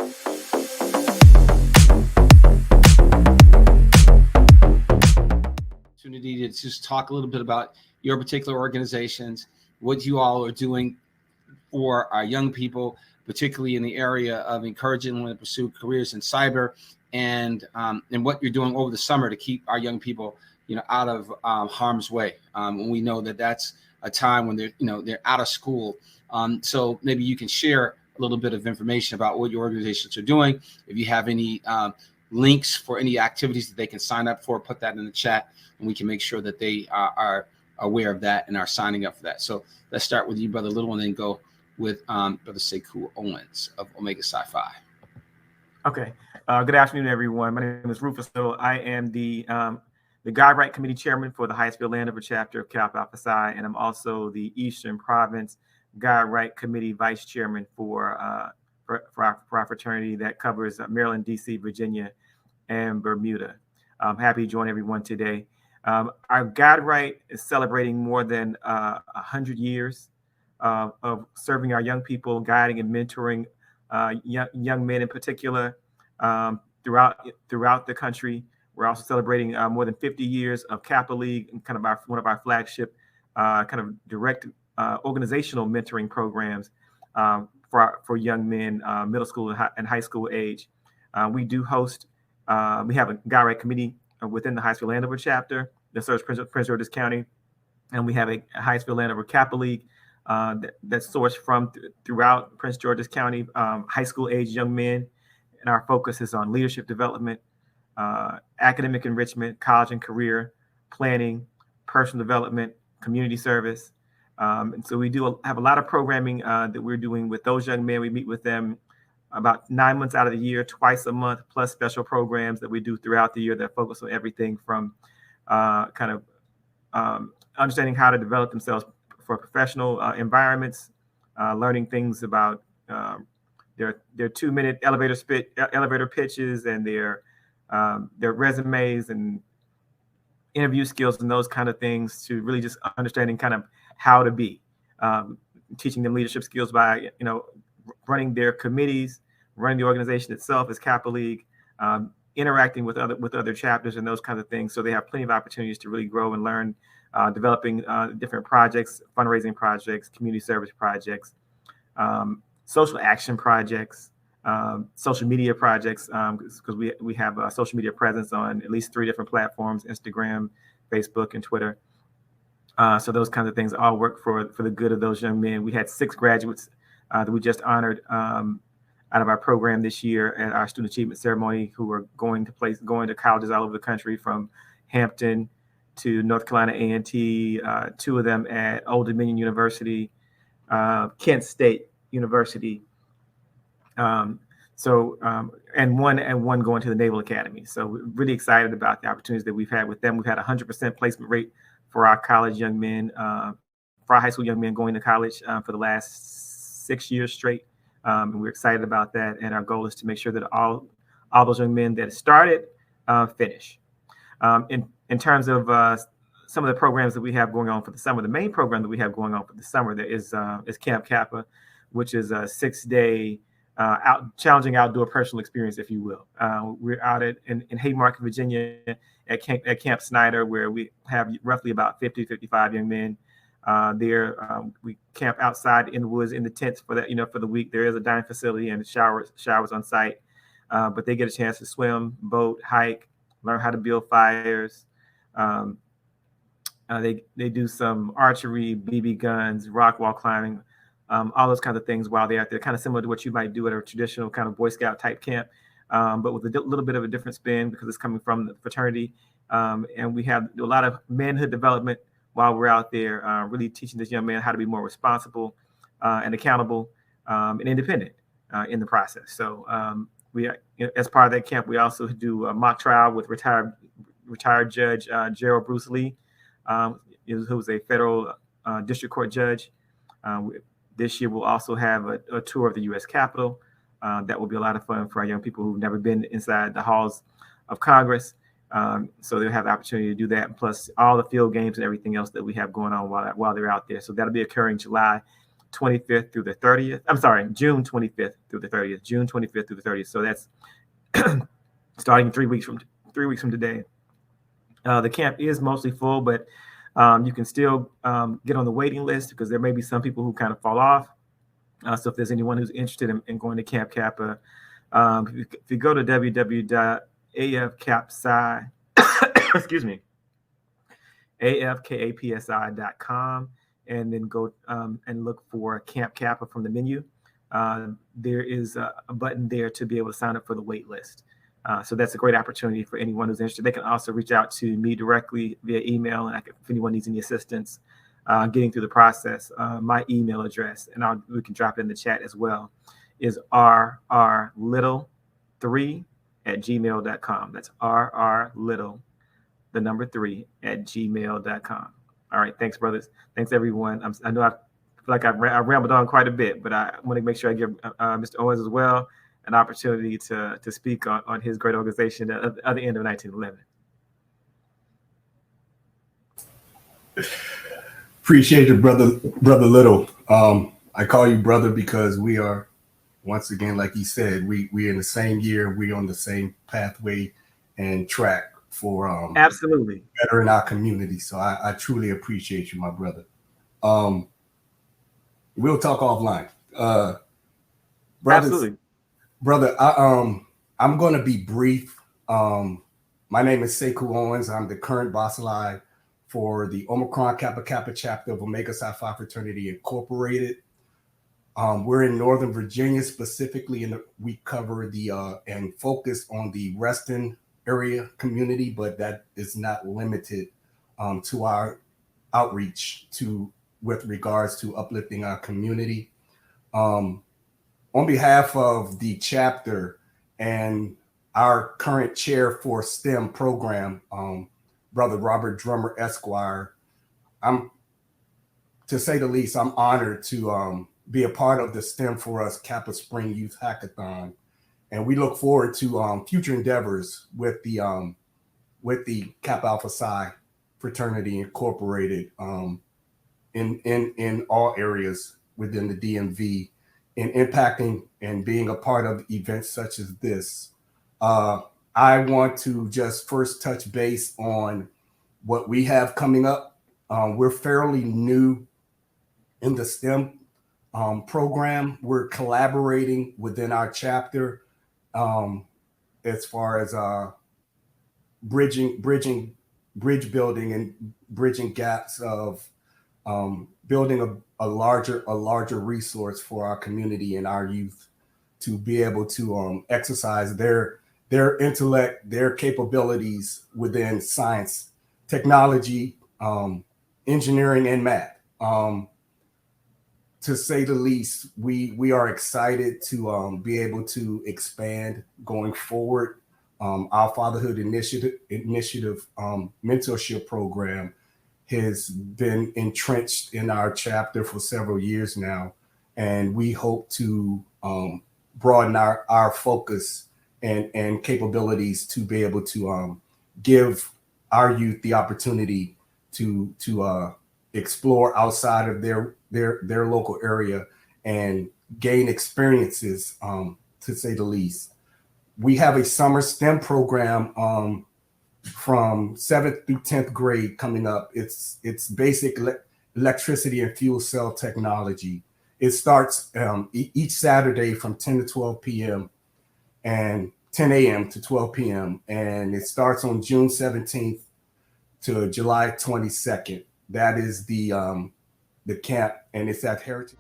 Opportunity to just talk a little bit about your particular organizations, what you all are doing for our young people, particularly in the area of encouraging them to pursue careers in cyber, and what you're doing over the summer to keep our young people, out of harm's way. When we know that that's a time when they're out of school. So maybe you can share a little bit of information about what your organizations are doing. If you have any links for any activities that they can sign up for, put that in the chat, and we can make sure that they are aware of that and are signing up for that. So let's start with you, Brother Little, and then go with Brother Sekou Owens of Omega Psi Phi. Okay. Good afternoon, everyone. My name is Rufus Little. I am the Guide Right Committee Chairman for the Hyattsville Landover chapter of Kappa Psi, and I'm also the Eastern Province Guide Right Committee Vice Chairman for our fraternity that covers Maryland, D.C., Virginia, and Bermuda. I'm happy to join everyone today. Our Guide Right is celebrating more than 100 years of serving our young people, guiding and mentoring young men in particular throughout the country. We're also celebrating more than 50 years of Kappa League, and kind of one of our flagship kind of direct organizational mentoring programs for young men, middle school and high school age. We do host. We have a Guide Right committee within the Hyattsville Landover chapter that serves Prince George's County, and we have a Hyattsville Landover Kappa League that's sourced from throughout Prince George's County, high school age young men, and our focus is on leadership development, academic enrichment, college and career planning, personal development, community service. And so we do have a lot of programming that we're doing with those young men. We meet with them about 9 months out of the year, twice a month, plus special programs that we do throughout the year that focus on everything from understanding how to develop themselves for professional environments, learning things about their 2-minute elevator pitches and their resumes and interview skills and those kind of things, to really just understanding kind of how to be, teaching them leadership skills by running their committees, running the organization itself as Kappa League, interacting with other chapters and those kinds of things. So they have plenty of opportunities to really grow and learn, developing different projects, fundraising projects, community service projects, social action projects, social media projects, because we have a social media presence on at least 3 different platforms: Instagram, Facebook, and Twitter. So those kinds of things all work for the good of those young men. We had 6 graduates that we just honored out of our program this year at our student achievement ceremony, who are going to colleges all over the country, from Hampton to North Carolina A&T, 2 of them at Old Dominion University, Kent State University, and one going to the Naval Academy. So we're really excited about the opportunities that we've had with them. We've had 100% placement rate for our college young men, for our high school young men going to college for the last 6 years straight. And we're excited about that. And our goal is to make sure that all those young men that started finish. In terms of some of the programs that we have going on for the summer, the main program that we have going on for the summer that is Camp Kappa, which is a 6-day challenging outdoor personal experience, if you will. We're out in Haymarket, Virginia, at Camp Snyder, where we have roughly about 50-55 young men there. We camp outside in the woods in the tents for that, for the week. There is a dining facility and showers on site, but they get a chance to swim, boat, hike, learn how to build fires. They do some archery, BB guns, rock wall climbing, all those kinds of things while they're out there, kind of similar to what you might do at a traditional kind of Boy Scout type camp, but with a little bit of a different spin because it's coming from the fraternity. And we have a lot of manhood development while we're out there, really teaching this young man how to be more responsible and accountable and independent in the process. So we, as part of that camp, we also do a mock trial with retired Judge Gerald Bruce Lee, who was a federal district court judge. This year, we'll also have a tour of the U.S. Capitol. That will be a lot of fun for our young people who've never been inside the halls of Congress. So they'll have the opportunity to do that, plus all the field games and everything else that we have going on while they're out there. So that'll be occurring July 25th through the 30th. I'm sorry, June 25th through the 30th. June 25th through the 30th. So that's starting 3 weeks from today. The camp is mostly full, but you can still get on the waiting list because there may be some people who kind of fall off. So if there's anyone who's interested in going to Camp Kappa, if you go to www.afkapsi, excuse me, afkapsi.com, and then go and look for Camp Kappa from the menu. There is a button there to be able to sign up for the wait list. So that's a great opportunity for anyone who's interested. They can also reach out to me directly via email, and if anyone needs any assistance getting through the process, my email address, and we can drop it in the chat as well, is rrlittle3@gmail.com. That's rrlittle3@gmail.com. All right, thanks, brothers. Thanks, everyone. I know I feel like I rambled on quite a bit, but I want to make sure I give Mr. Owens as well an opportunity to speak on his great organization at the end of 1911. Appreciate it, brother Little. I call you brother because we are, once again, like he said, we in the same year, we on the same pathway and track for absolutely better in our community. So I truly appreciate you, my brother. We'll talk offline. Absolutely. Brother, I'm going to be brief. My name is Sekou Owens. I'm the current boss for the Omicron Kappa chapter of Omega Psi Phi Fraternity Incorporated. We're in Northern Virginia, specifically, we cover the and focus on the Reston area community, but that is not limited to our outreach with regards to uplifting our community. On behalf of the chapter and our current chair for S.T.E.M program, Brother Robert Drummer Esquire, to say the least, I'm honored to be a part of the S.T.E.M for Us Kappa Spring Youth Hackathon. And we look forward to future endeavors with the Kappa Alpha Psi Fraternity Incorporated in all areas within the DMV, in impacting and being a part of events such as this. I want to just first touch base on what we have coming up. We're fairly new in the S.T.E.M program. We're collaborating within our chapter as far as bridge building and bridging gaps of building a larger resource for our community and our youth to be able to exercise their intellect, their capabilities within science, technology, engineering, and math. To say the least, we are excited to be able to expand going forward. Our Fatherhood Initiative mentorship program has been entrenched in our chapter for several years now, and we hope to broaden our focus and capabilities to be able to give our youth the opportunity to explore outside of their local area and gain experiences, to say the least. We have a summer STEM program from 7th through 10th grade coming up. It's basic electricity and fuel cell technology. It starts each Saturday from 10 to 12 p.m. and 10 a.m. to 12 p.m. And it starts on June 17th to July 22nd. That is the camp, and it's at Heritage.